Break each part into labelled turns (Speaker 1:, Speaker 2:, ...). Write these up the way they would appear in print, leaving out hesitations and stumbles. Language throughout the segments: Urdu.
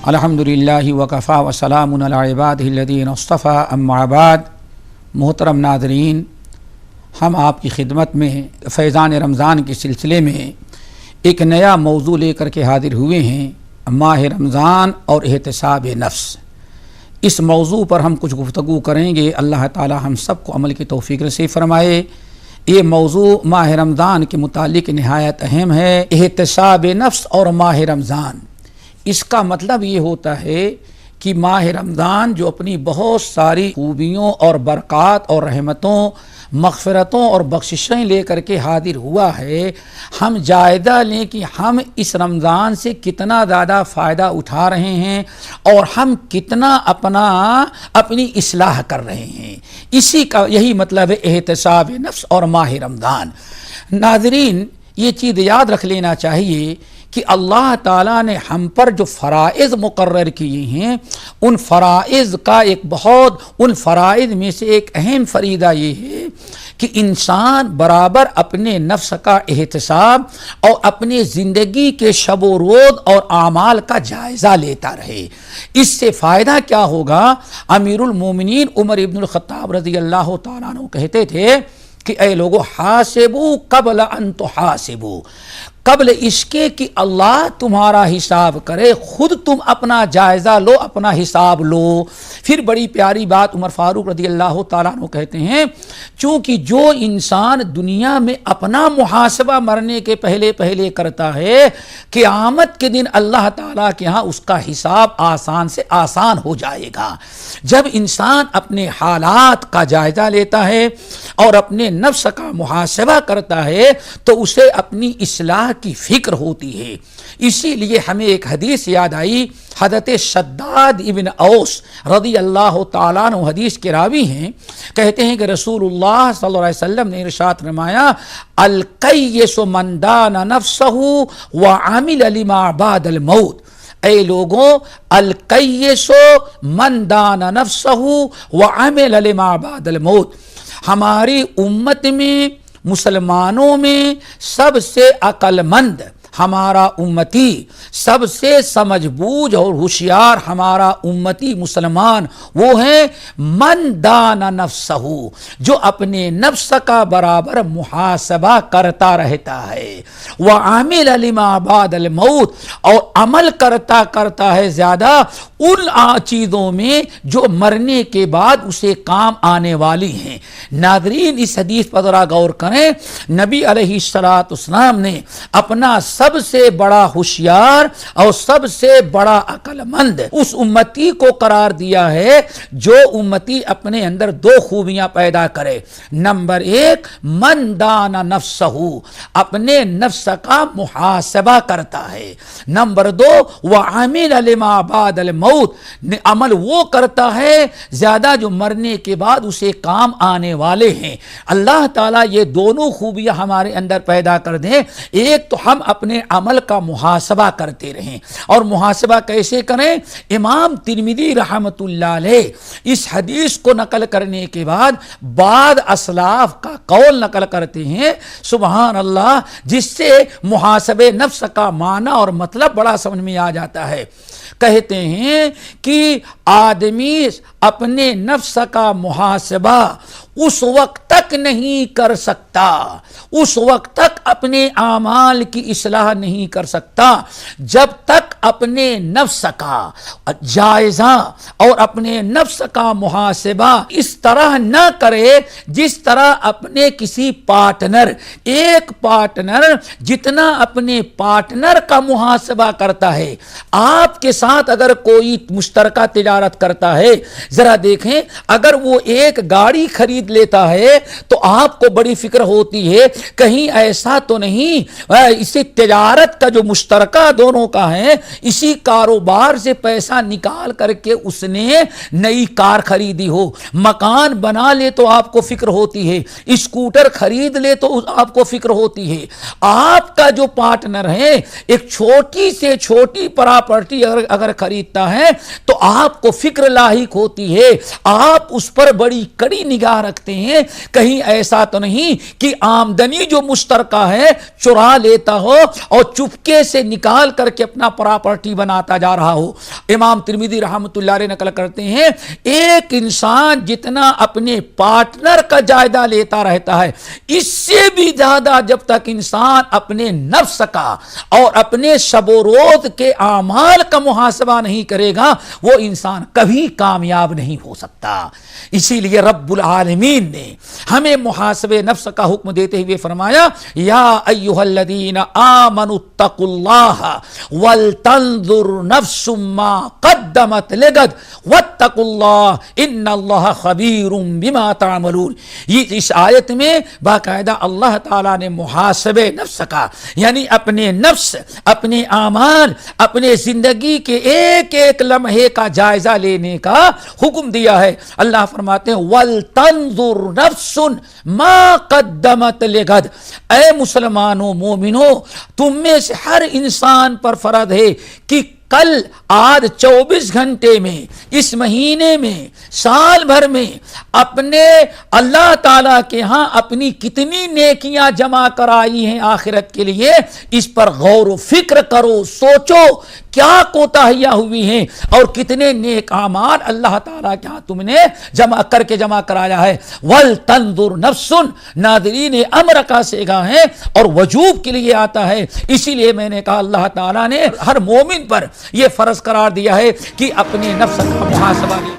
Speaker 1: الحمدللہ وکفا وسلام علی عبادہ الذین اصطفی اما بعد۔ محترم ناظرین، ہم آپ کی خدمت میں فیضان رمضان کے سلسلے میں ایک نیا موضوع لے کر کے حاضر ہوئے ہیں، ماہ رمضان اور احتساب نفس۔ اس موضوع پر ہم کچھ گفتگو کریں گے، اللہ تعالی ہم سب کو عمل کی توفیق نصیب فرمائے۔ یہ موضوع ماہ رمضان کے متعلق نہایت اہم ہے، احتساب نفس اور ماہ رمضان۔ اس کا مطلب یہ ہوتا ہے کہ ماہ رمضان جو اپنی بہت ساری خوبیوں اور برکات اور رحمتوں، مغفرتوں اور بخششیں لے کر کے حاضر ہوا ہے، ہم جائزہ لیں کہ ہم اس رمضان سے کتنا زیادہ فائدہ اٹھا رہے ہیں اور ہم کتنا اپنی اصلاح کر رہے ہیں۔ اسی کا یہی مطلب ہے احتساب نفس اور ماہ رمضان۔ ناظرین، یہ چیز یاد رکھ لینا چاہیے کہ اللہ تعالیٰ نے ہم پر جو فرائض مقرر کیے ہیں، ان فرائض میں سے ایک اہم فریضہ یہ ہے کہ انسان برابر اپنے نفس کا احتساب اور اپنے زندگی کے شب و روز اور اعمال کا جائزہ لیتا رہے۔ اس سے فائدہ کیا ہوگا؟ امیر المومنین عمر ابن الخطاب رضی اللہ تعالیٰ عنہ کہتے تھے کہ اے لوگو، حاسبو قبل ان تحاسبو، قبل اس کے کہ اللہ تمہارا حساب کرے خود تم اپنا جائزہ لو، اپنا حساب لو۔ پھر بڑی پیاری بات عمر فاروق رضی اللہ تعالیٰ عنہ کہتے ہیں، چونکہ جو انسان دنیا میں اپنا محاسبہ مرنے کے پہلے کرتا ہے، قیامت کے دن اللہ تعالیٰ کے ہاں اس کا حساب آسان سے آسان ہو جائے گا۔ جب انسان اپنے حالات کا جائزہ لیتا ہے اور اپنے نفس کا محاسبہ کرتا ہے تو اسے اپنی اصلاح کی فکر ہوتی ہے۔ اسی لیے ہمیں ایک حدیث یاد آئی، حضرت شداد ابن اوس رضی اللہ تعالیٰ عنہ حدیث کے راوی ہیں، کہتے ہیں کہ رسول اللہ صلی اللہ علیہ وسلم نے ارشاد فرمایا، القیس من دان نفسہ وعمل لما بعد الموت۔ اے لوگوں، القیس من دان نفسہ وعمل لما بعد الموت، ہماری امت میں، مسلمانوں میں سب سے عقل مند ہمارا امتی، سب سے سمجھ بوجھ اور ہوشیار ہمارا امتی مسلمان وہ ہیں من دان نفسہ، جو اپنے نفس کا برابر محاسبہ کرتا رہتا ہے، وعامل لما بعد الموت، اور عمل کرتا ہے زیادہ ان چیزوں میں جو مرنے کے بعد اسے کام آنے والی ہیں۔ ناظرین، اس حدیث پر ذرا غور کریں، نبی علیہ الصلوۃ والسلام نے اپنا سب سے بڑا ہوشیار اور سب سے بڑا عقل مند اس امتی کو قرار دیا ہے جو امتی اپنے اندر دو خوبیاں پیدا کرے۔ نمبر ایک، من دان نفسہ، اپنے نفس کا محاسبہ کرتا ہے۔ نمبر دو، وعمل لما بعد الموت، عمل وہ کرتا ہے زیادہ جو مرنے کے بعد اسے کام آنے والے ہیں۔ اللہ تعالیٰ یہ دونوں خوبیاں ہمارے اندر پیدا کر دیں۔ ایک تو ہم اپنے عمل کا محاسبہ کرتے رہیں، اور محاسبہ کیسے کریں؟ امام ترمذی رحمۃ اللہ علیہ اس حدیث کو نقل کرنے کے بعد بعض اسلاف کا قول نقل کرتے ہیں، سبحان اللہ، جس سے محاسبہ نفس کا معنی اور مطلب بڑا سمجھ میں آ جاتا ہے۔ کہتے ہیں کہ آدمی اپنے نفس کا محاسبہ اس وقت تک نہیں کر سکتا، اس وقت تک اپنے اعمال کی اصلاح نہیں کر سکتا جب تک اپنے نفس کا جائزہ اور اپنے نفس کا محاسبہ اس طرح نہ کرے جس طرح اپنے کسی پارٹنر، ایک پارٹنر جتنا اپنے پارٹنر کا محاسبہ کرتا ہے۔ آپ کے ساتھ اگر کوئی مشترکہ تجارت کرتا ہے، ذرا دیکھیں، اگر وہ ایک گاڑی خرید لیتا ہے تو آپ کو بڑی فکر ہوتی ہے کہیں ایسا تو نہیں اسی تجارت کا جو مشترکہ دونوں کا ہے، اسی کاروبار سے پیسہ نکال کر کے اس نے نئی کار خریدی ہو، مکان بنا لے تو آپ کو فکر ہوتی ہے، اسکوٹر خرید لے تو آپ کو فکر ہوتی ہے۔ آپ کا جو پارٹنر ہے ایک چھوٹی سے چھوٹی پراپرٹی اگر خریدتا ہے تو آپ کو فکر لاحق ہوتی ہے، آپ اس پر بڑی کڑی نگاہ رکھتے ہیں کہیں ایسا تو نہیں کہ آمدنی جو مشترکہ ہے چرا لیتا ہو اور چپکے سے نکال کر کے اپنا پراپرٹی بناتا جا رہا ہو۔ امام ترمذی رحمۃ اللہ علیہ نقل کرتے ہیں ایک انسان جتنا اپنے پارٹنر کا جائزہ لیتا رہتا ہے، اس سے بھی زیادہ جب تک انسان اپنے نفس کا اور اپنے شب و روز کے اعمال کا محاسبہ نہیں کرے گا، وہ انسان کبھی کامیاب نہیں ہو سکتا۔ اسی لیے رب العالمین نے ہمیں محاسبہ نفس کا حکم دیتے ہوئے فرمایا یا ایھا الذین آمنوا اتقوا اللہ ولتنظر نفس ما قدمت لغد واتقوا اللہ ان اللہ خبیر بما تعملون۔ یہ اس آیت میں باقاعدہ اللہ تعالیٰ نے محاسبہ نفس کا یعنی اپنے نفس، اپنے اعمال، اپنے زندگی کے ایک ایک لمحے کا جائزہ لینے کا حکم دیا ہے۔ اللہ فرماتے ہیں وَلْتَنْظُرْ نَفْسٌ مَا قَدَّمَتْ لِغَدْ، اے مسلمانوں مومنوں، تم میں سے ہر انسان پر فرض ہے کہ کل آج 24 گھنٹے میں، اس مہینے میں، سال بھر میں اپنے اللہ تعالیٰ کے ہاں اپنی کتنی نیکیاں جمع کرائی ہیں آخرت کے لیے، اس پر غور و فکر کرو، سوچو کیا کوتاہیاں ہوئی ہیں اور کتنے نیک اعمال اللہ تعالیٰ کے ہاں تم نے جمع کرایا ہے۔ وَلْتَنْظُرْ نَفْسٌ، ناظرین امر کا صیغہ ہے اور وجوب کے لیے آتا ہے، اسی لیے میں نے کہا اللہ تعالیٰ نے ہر مومن پر یہ فرض قرار دیا ہے کہ اپنے نفس کا محاسبہ لے۔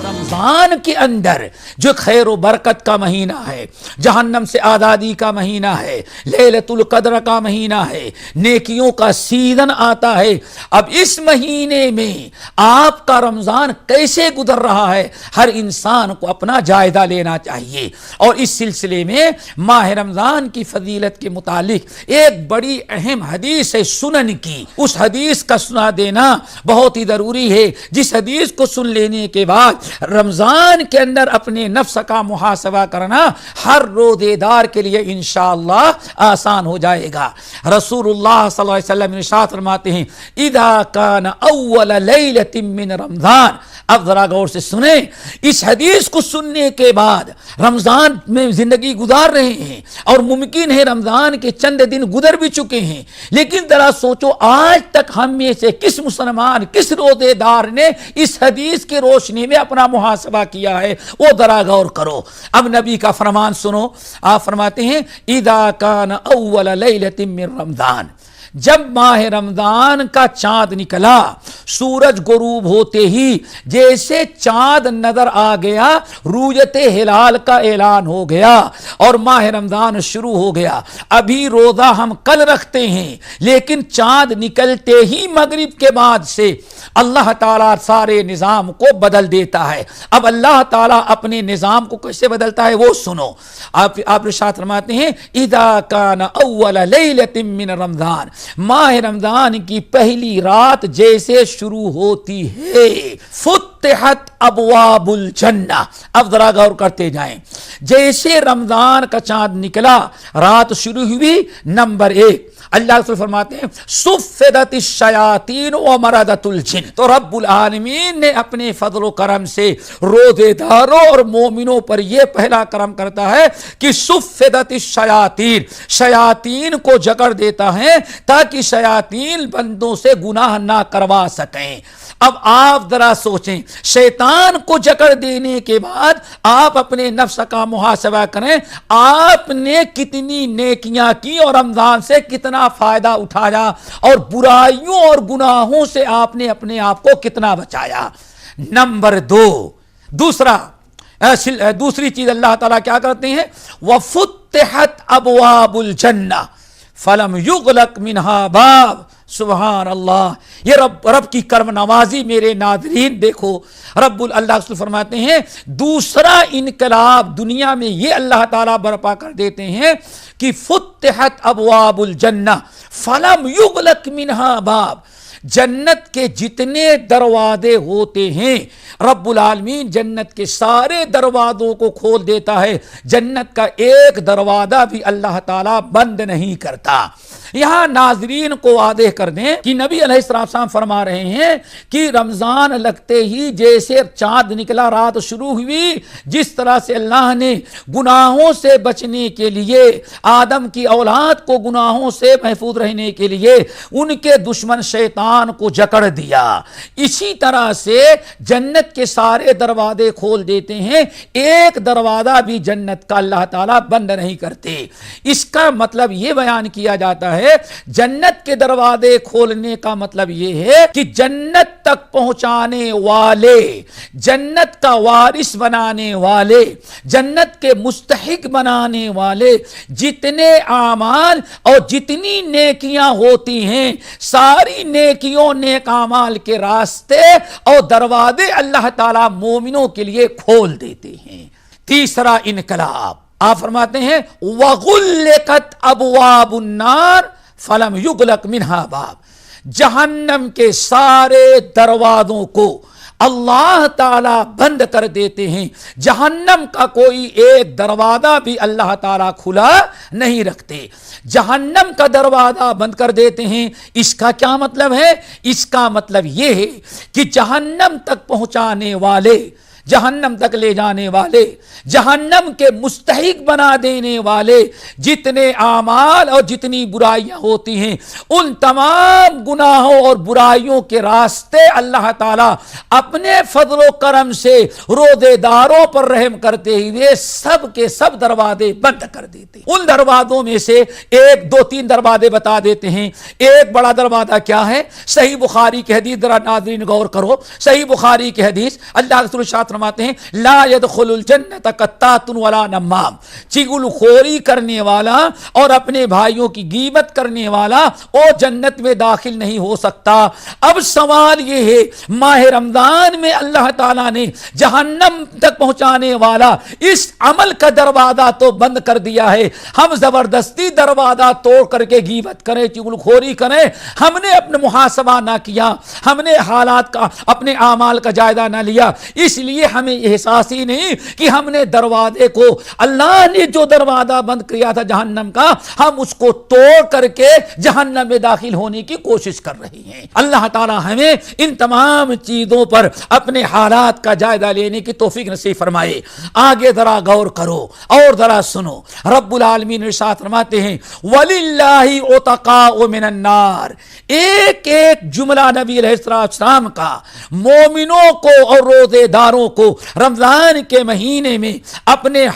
Speaker 1: رمضان کے اندر جو خیر و برکت کا مہینہ ہے، جہنم سے آزادی کا مہینہ ہے، لیلۃ القدر کا مہینہ ہے، نیکیوں کا سیزن آتا ہے، اب اس مہینے میں آپ کا رمضان کیسے گزر رہا ہے ہر انسان کو اپنا جائزہ لینا چاہیے۔ اور اس سلسلے میں ماہ رمضان کی فضیلت کے متعلق ایک بڑی اہم حدیث ہے سنن کی، اس حدیث کا سنا دینا بہت ہی ضروری ہے، جس حدیث کو سن لینے کے بعد رمضان کے اندر اپنے نفس کا محاسبہ کرنا ہر روزے دار کے لیے انشاءاللہ آسان ہو جائے گا۔ رسول اللہ صلی اللہ علیہ وسلم ارشاد فرماتے ہیں اذا کان اول لیلۃ من رمضان، اب ذرا غور سے سنیں، اس حدیث کو سننے کے بعد رمضان میں زندگی گزار رہے ہیں اور ممکن ہے رمضان کے چند دن گزر بھی چکے ہیں، لیکن ذرا سوچو آج تک ہم میں سے کس مسلمان، کس روزے دار نے اس حدیث کی روشنی میں اپنا محاسبہ کیا ہے، وہ ذرا غور کرو۔ اب نبی کا فرمان سنو، آپ فرماتے ہیں اذا کان اول لیلۃ من رمضان، جب ماہ رمضان کا چاند نکلا، سورج غروب ہوتے ہی جیسے چاند نظر آ گیا، رؤیت ہلال کا اعلان ہو گیا اور ماہ رمضان شروع ہو گیا۔ ابھی روزہ ہم کل رکھتے ہیں، لیکن چاند نکلتے ہی مغرب کے بعد سے اللہ تعالیٰ سارے نظام کو بدل دیتا ہے۔ اب اللہ تعالیٰ اپنے نظام کو کیسے بدلتا ہے وہ سنو، آپ ارشاد فرماتے ہیں اذا کان اول لیلۃ من رمضان، ماہ رمضان کی پہلی رات جیسے شروع ہوتی ہے، فتحت ابواب الجنہ، اب ذرا غور کرتے جائیں، جیسے رمضان کا چاند نکلا، رات شروع ہوئی، نمبر 1 اللہ رسول فرماتے ہیں صفدت الشیاطین ومردت الجن، تو رب العالمین نے اپنے فضل و کرم سے روزے داروں اور مومنوں پر یہ پہلا کرم کرتا ہے کہ صفدت الشیاطین، شیاطین کو جکڑ دیتا ہے تاکہ شیاطین بندوں سے گناہ نہ کروا سکیں۔ اب آپ ذرا سوچیں، شیطان کو جکڑ دینے کے بعد آپ اپنے نفس کا محاسبہ کریں، آپ نے کتنی نیکیاں کی اور رمضان سے کتنا فائدہ اٹھایا اور برائیوں اور گناہوں سے آپ نے اپنے آپ کو کتنا بچایا۔ نمبر 2، دوسری چیز اللہ تعالیٰ کیا کرتے ہیں وَفُتِحَتْ أَبْوَابُ الْجَنَّةِ فَلَمْ يُغْلَقْ مِنْهَا بَابٌ، سبحان اللہ، یہ رب کی کرم نوازی میرے ناظرین دیکھو، اللہ رسول فرماتے ہیں دوسرا انقلاب دنیا میں یہ اللہ تعالیٰ برپا کر دیتے ہیں کہ فتحت ابواب الجنہ فلم یغلق منہا باب، جنت کے جتنے دروازے ہوتے ہیں رب العالمین جنت کے سارے دروازوں کو کھول دیتا ہے، جنت کا ایک دروازہ بھی اللہ تعالیٰ بند نہیں کرتا۔ یہاں ناظرین کو واضح کر دیں کہ نبی علیہ السلام فرما رہے ہیں کہ رمضان لگتے ہی جیسے چاند نکلا، رات شروع ہوئی، جس طرح سے اللہ نے گناہوں سے بچنے کے لیے آدم کی اولاد کو گناہوں سے محفوظ رہنے کے لیے ان کے دشمن شیطان کو جکڑ دیا، اسی طرح سے جنت کے سارے دروازے کھول دیتے ہیں، ایک دروازہ بھی جنت کا اللہ تعالیٰ بند نہیں کرتے۔ اس کا مطلب یہ بیان کیا جاتا ہے، جنت کے دروازے کھولنے کا مطلب یہ ہے کہ جنت تک پہنچانے والے، جنت کا وارث بنانے والے، جنت کے مستحق بنانے والے جتنے اعمال اور جتنی نیکیاں ہوتی ہیں، ساری نیکیوں نیک اعمال کے راستے اور دروازے اللہ تعالیٰ مومنوں کے لیے کھول دیتے ہیں۔ تیسرا انقلاب، آپ فرماتے ہیں وَغُلِّقَتْ أَبْوَابُ النَّارِ فَلَمْ يُغْلَقْ مِنْهَا بَابٌ، جہنم کے سارے دروازوں کو اللہ تعالیٰ بند کر دیتے ہیں، جہنم کا کوئی ایک دروازہ بھی اللہ تعالیٰ کھلا نہیں رکھتے، جہنم کا دروازہ بند کر دیتے ہیں۔ اس کا کیا مطلب ہے؟ اس کا مطلب یہ ہے کہ جہنم تک پہنچانے والے، جہنم تک لے جانے والے، جہنم کے مستحق بنا دینے والے جتنے اعمال اور جتنی برائیاں ہوتی ہیں، ان تمام گناہوں اور برائیوں کے راستے اللہ تعالیٰ اپنے فضل و کرم سے روزے داروں پر رحم کرتے ہوئے سب کے سب دروازے بند کر دیتے ہیں۔ ان دروازوں میں سے ایک دو تین دروازے بتا دیتے ہیں۔ ایک بڑا دروازہ کیا ہے؟ صحیح بخاری کی حدیث، ذرا ناظرین غور کرو، صحیح بخاری کی حدیث، اللہ رسول شاہ فرماتے ہیں لا يدخل الجنت قطات ولا نمام، چغل خوری کرنے والا اور اپنے بھائیوں کی غیبت کرنے والا وہ جنت میں داخل نہیں ہو سکتا۔ اب سوال یہ ہے، ماہ رمضان میں اللہ تعالیٰ نے جہنم تک پہنچانے والا اس عمل کا دروازہ تو بند کر دیا ہے، ہم زبردستی دروازہ توڑ کر کے غیبت کریں، چغل خوری کریں، ہم نے اپنا محاسبہ نہ کیا، ہم نے حالات کا، اپنے اعمال کا جائزہ نہ لیا، اس لیے ہمیں احساس ہی نہیں کہ ہم نے دروازے کو، اللہ نے جو دروازہ بند کیا تھا جہنم کا، ہم اس کو توڑ کر کے جہنم میں داخل ہونے کی کوشش کر رہے ہیں۔ اللہ تعالی ہمیں ان تمام چیزوں پر اپنے حالات کا جائزہ لینے کی توفیق نصیب فرمائے۔ آگے ذرا غور کرو اور ذرا سنو، رب العالمین ارشاد فرماتے ہیں وَلِلَّهِ عُتَقَاءُ مِنَ النَّارِ، ایک ایک جملہ نبی علیہ السلام کا مومنوں کو اور روزے داروں کو رمضان کے مہینے میں اپنے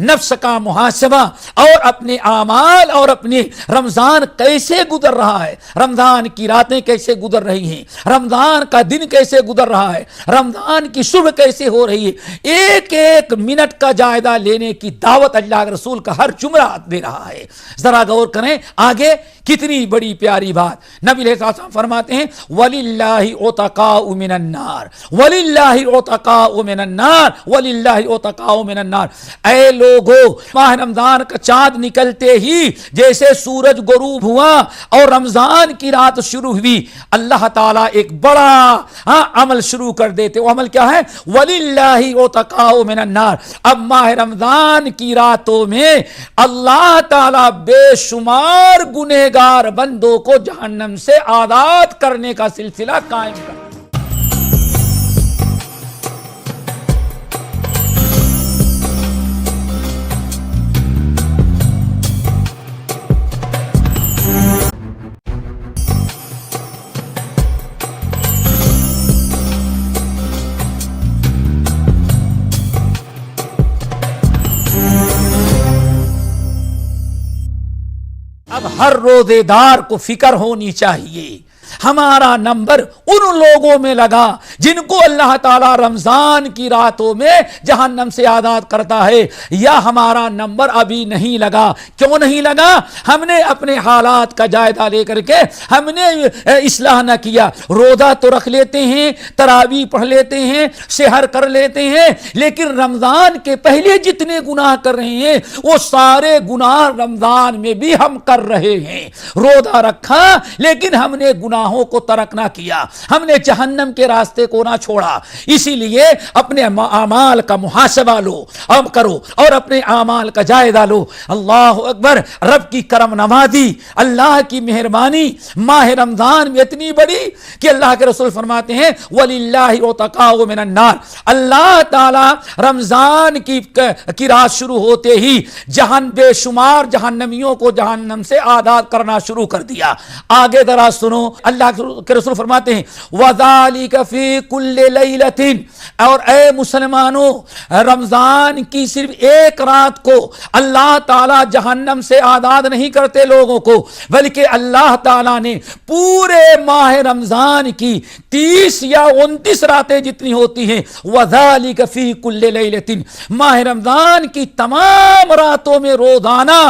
Speaker 1: نفس کا محاسبہ اور اپنے اعمال اور اپنے رمضان کیسے گزر رہا ہے، رمضان کی راتیں کیسے گزر رہی ہیں، رمضان کا دن کیسے گزر رہا ہے، رمضان کی صبح کیسے ہو رہی ہے، ایک ایک منٹ کا جائزہ لینے کی دعوت اللہ کے رسول کا ہر جملہ دے رہا ہے۔ ذرا غور کریں آگے کتنی بڑی پیاری بات، نبی علیہ السلام فرماتے ہیں وَلِلَّهِ عُتَقَاءُ مِنَ النَّارِ وَلِلَّهِ عُتَقَاءُ مِنَ النَّارِ وَلِلَّهِ عُتَقَاءُ مِنَ النَّارِ، اے لوگو ماہ رمضان کا چاند نکلتے ہی جیسے سورج غروب ہوا اور رمضان کی رات شروع ہوئی، اللہ تعالیٰ ایک بڑا عمل شروع کر دیتے۔ وہ عمل کیا ہے؟ وَلِلَّهِ عُتَقَاءُ مِنَ النَّارِ، اب ماہ رمضان کی راتوں میں اللہ تعالیٰ بے شمار گنہگار بندوں کو جہنم سے آزاد کرنے کا سلسلہ قائم کر۔ اب ہر روزے دار کو فکر ہونی چاہیے ہمارا نمبر ان لوگوں میں لگا جن کو اللہ تعالیٰ رمضان کی راتوں میں جہنم سے آزاد کرتا ہے، یا ہمارا نمبر ابھی نہیں لگا؟ کیوں نہیں لگا؟ ہم نے اپنے حالات کا جائزہ لے کر کے ہم نے اصلاح نہ کیا۔ روزہ تو رکھ لیتے ہیں، تراویح پڑھ لیتے ہیں، سحر کر لیتے ہیں، لیکن رمضان کے پہلے جتنے گناہ کر رہے ہیں وہ سارے گناہ رمضان میں بھی ہم کر رہے ہیں۔ روزہ رکھا لیکن ہم نے گناہ گناہوں کو ترک نہ کیا، ہم نے جہنم کے راستے کو نہ چھوڑا، اسی لیے اپنے اعمال کا محاسبہ لو اب کرو اور اپنے اعمال کا جائزہ لو۔ اللہ اکبر، رب کی کرم نوازی، اللہ کی مہربانی ماہ رمضان میں اتنی بڑی کہ اللہ کے رسول فرماتے ہیں وَلِلَّهِ عُتَقَاءُ مِنَ النَّارِ، اللہ تعالی رمضان کی رات شروع ہوتے ہی بے شمار جہنمیوں کو جہنم سے آزاد کرنا شروع کر دیا۔ آگے ذرا سنو، اللہ کے رسول فرماتے ہیں وَذَلِكَ فِي كُلِّ لَيْلَةٍ، اور اے مسلمانوں رمضان کی صرف ایک رات کو اللہ تعالیٰ جہنم سے آزاد نہیں کرتے لوگوں کو، بلکہ اللہ تعالیٰ نے پورے ماہ رمضان کی 30 یا 29 راتیں جتنی ہوتی ہیں وَذَلِكَ فِي كُلِّ لَيْلَةٍ، ماہ رمضان کی تمام راتوں میں روزانہ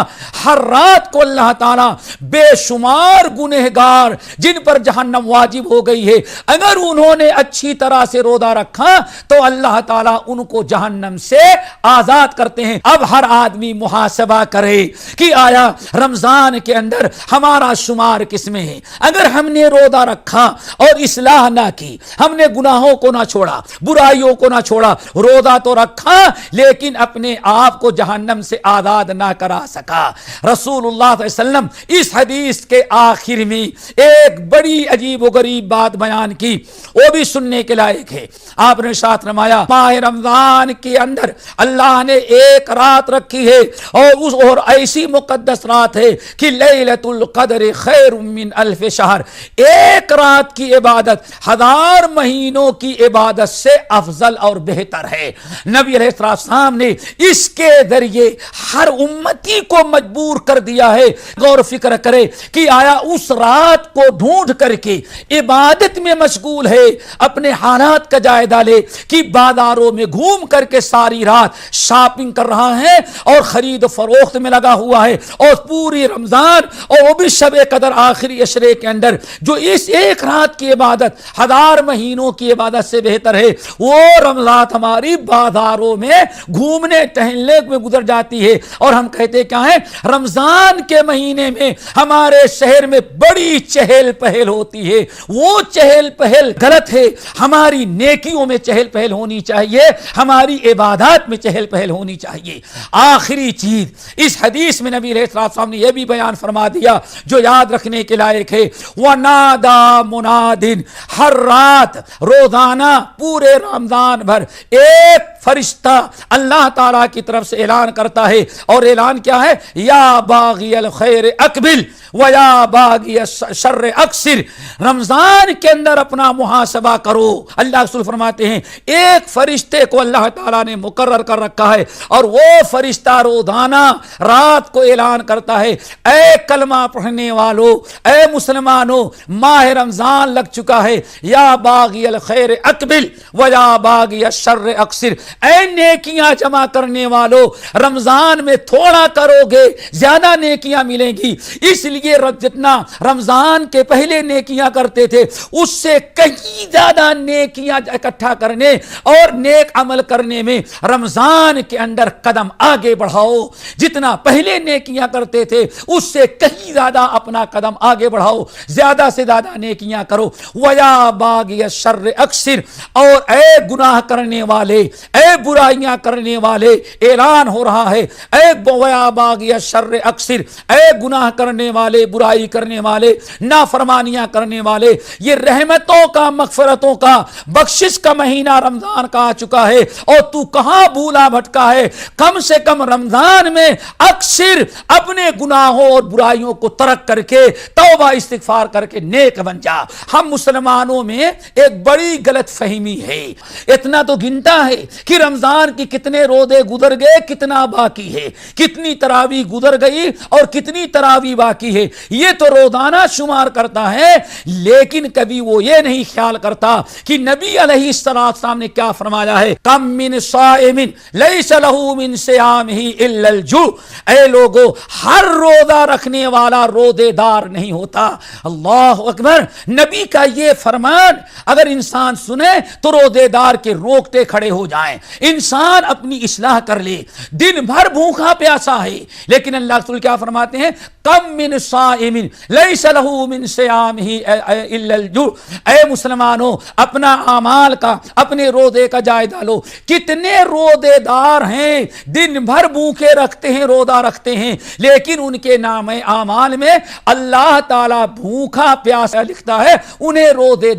Speaker 1: ہر رات کو اللہ تعالیٰ بے شمار گنہگار جن پر جہنم واجب ہو گئی ہے اگر انہوں نے اچھی طرح سے روزہ رکھا تو اللہ تعالیٰ ان کو جہنم سے آزاد کرتے ہیں۔ اب ہر آدمی محاسبہ کرے کہ آیا رمضان کے اندر ہمارا شمار کس میں ہے؟ اگر ہم نے روزہ رکھا اور اصلاح نہ کی، ہم نے گناہوں کو نہ چھوڑا، برائیوں کو نہ چھوڑا، روزہ تو رکھا لیکن اپنے آپ کو جہنم سے آزاد نہ کرا سکا۔ رسول اللہ صلی اللہ علیہ وسلم اس حدیث کے آخر میں ایک بڑی عجیب و غریب بات بیان کی، وہ بھی سننے کے لائق ہے۔ آپ نے ارشاد فرمایا ماہ رمضان کے اندر اللہ نے ایک رات رکھی ہے اور ایسی مقدس رات ہے کہ لیلۃ القدر خیر من الف شہر، ایک رات کی عبادت 1000 مہینوں کی عبادت سے افضل اور بہتر ہے۔ نبی علیہ السلام نے اس کے ذریعے ہر امتی کو مجبور کر دیا ہے غور و فکر کرے کہ آیا اس رات کو ڈھونڈ کر کے عبادت میں مشغول ہے، اپنے حالات کا جائزہ لے کہ بازاروں میں گھوم کر کے ساری رات شاپنگ کر رہا ہے اور خرید و فروخت میں لگا ہوا ہے، اور پوری رمضان اور وہ بھی شب قدر آخری عشرے کے اندر جو اس ایک رات کی عبادت 1000 مہینوں کی عبادت سے بہتر ہے، وہ رمضان ہماری بازاروں میں گھومنے ٹہلنے میں گزر جاتی ہے۔ اور ہم کہتے کیا ہیں، رمضان کے مہینے میں ہمارے شہر میں بڑی چہل پہل ہوتی ہے، وہ چہل پہل غلط ہے، ہماری نیکیوں میں چہل پہل ہونی چاہیے، ہماری عبادات میں چہل پہل ہونی چاہیے۔ آخری چیز اس حدیث میں نبی علیہ السلام نے یہ بھی بیان فرما دیا جو یاد رکھنے کے لائق ہے، وَنَادَى مُنَادٍ، ہر رات روزانہ پورے رمضان بھر ایک فرشتہ اللہ تعالیٰ کی طرف سے اعلان کرتا ہے، اور اعلان کیا ہے، یا باغی الخیر اقبل ویا باغی الشر اقصر، رمضان کے اندر اپنا محاسبہ کرو۔ اللہ رسول فرماتے ہیں ایک فرشتے کو اللہ تعالیٰ نے مقرر کر رکھا ہے اور وہ فرشتہ روزانہ رات کو اعلان کرتا ہے، اے کلمہ پڑھنے والو، اے مسلمانوں ماہ رمضان لگ چکا ہے، یا باغی الخیر اقبل ویا باغی الشر اقصر، اے نیکیاں جمع کرنے والو رمضان میں تھوڑا کرو گے زیادہ نیکیاں ملیں گی، اس لیے جتنا رمضان کے پہلے نیکیاں کرتے تھے اس سے کہیں زیادہ نیکیاں اکٹھا کرنے اور نیک عمل کرنے میں رمضان کے اندر قدم آگے بڑھاؤ، جتنا پہلے نیکیاں کرتے تھے اس سے کہیں زیادہ اپنا قدم آگے بڑھاؤ، زیادہ سے زیادہ نیکیاں کرو۔ ویا باغی الشر اقصر، اور اے گناہ کرنے والے، اے برائیاں کرنے والے، اعلان ہو رہا ہے، اے ویا باغی الشر اقصر، اے گناہ کرنے والے، برائی کرنے والے، نافرمانیاں کرنے والے، یہ رحمتوں کا، مغفرتوں کا، بخشش کا مہینہ رمضان کا آ چکا ہے اور تو کہاں بھولا بھٹکا ہے؟ کم سے کم رمضان میں اکثر اپنے گناہوں اور برائیوں کو ترک کر کے توبہ استغفار کر کے نیک بن جا۔ ہم مسلمانوں میں ایک بڑی غلط فہمی ہے، اتنا تو گنتا ہے کہ رمضان کی کتنے روزے گزر گئے، کتنا باقی ہے، کتنی تراویح گزر گئی اور کتنی تراویح باقی ہے، یہ تو روزانہ شمار کرتا ہے، لیکن کبھی وہ یہ نہیں خیال کرتا کہ نبی علیہ السلام نے کیا فرمایا ہے، کم من صائم لیس لہ من صیامہ الا الجوع، اے لوگو ہر روزہ رکھنے والا روزے دار نہیں ہوتا۔ اللہ اکبر، نبی کا یہ فرمان اگر انسان سنے تو روزے دار کے روکتے کھڑے ہو جائیں، انسان اپنی اصلاح کر لے، دن بھر بھوکا پیاسا ہے لیکن اللہ رسول کیا فرماتے ہیں، کم من صائم لیس لہ من صیامہ صیامہ الا الجوع، اے مسلمانوں اپنا اعمال کا، اپنے روزے کا جائزہ لو. کتنے روزے دار ہیں دن بھر بھوکے رکھتے ہیں، روزہ رکھتے ہیں، لیکن ان کے نام اعمال میں اللہ تعالیٰ بھوکا پیاسا لکھتا ہے، انہیں روزے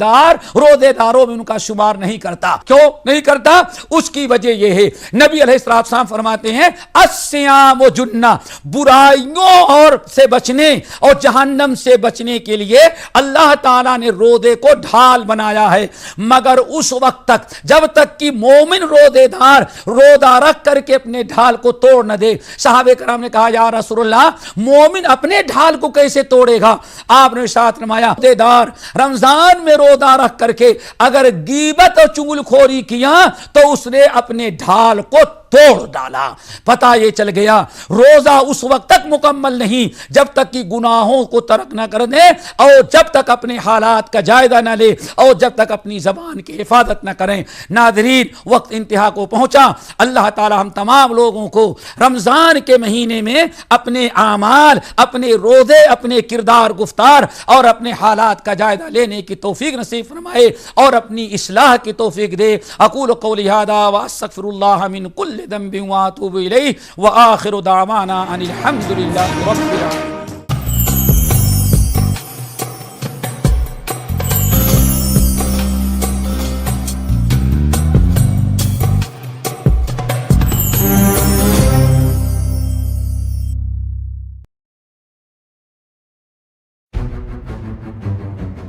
Speaker 1: داروں میں ان کا شمار نہیں کرتا. کیوں نہیں کرتا؟ اس کی وجہ یہ ہے، نبی علیہ السلام فرماتے ہیں الصیام جنہ، برائیوں اور سے بچنے اور جہنم سے بچنے کے لیے اللہ تعالیٰ نے روزے کو ڈھال بنایا ہے، مگر اس وقت تک جب تک کہ مومن روزے دار روزہ رکھ کر کے اپنے ڈھال کو توڑ نہ دے. صحابہ کرام نے کہا یا رسول اللہ مومن اپنے ڈھال کو کیسے توڑے گا؟ آپ نے ارشاد فرمایا روزے دار رمضان میں روزہ رکھ کر کے اگر غیبت اور چغل خوری کیا تو اس نے اپنے ڈھال کو توڑ ڈالا. پتہ یہ چل گیا روزہ اس وقت تک مکمل نہیں جب تک کہ گناہوں کو ترک نہ کر دے اور جب تک اپنے حالات کا جائزہ نہ لے اور جب تک اپنی زبان کی حفاظت نہ کریں. ناظرین وقت انتہا کو پہنچا. اللہ تعالی ہم تمام لوگوں کو رمضان کے مہینے میں اپنے اعمال، اپنے روزے، اپنے کردار گفتار اور اپنے حالات کا جائزہ لینے کی توفیق نصیب فرمائے اور اپنی اصلاح کی توفیق دے. اقول قولی ھذا واستغفر اللہ من کل ذنب واتوب الیہ وآخر دعوانا ان الحمد للہ رب العالمین.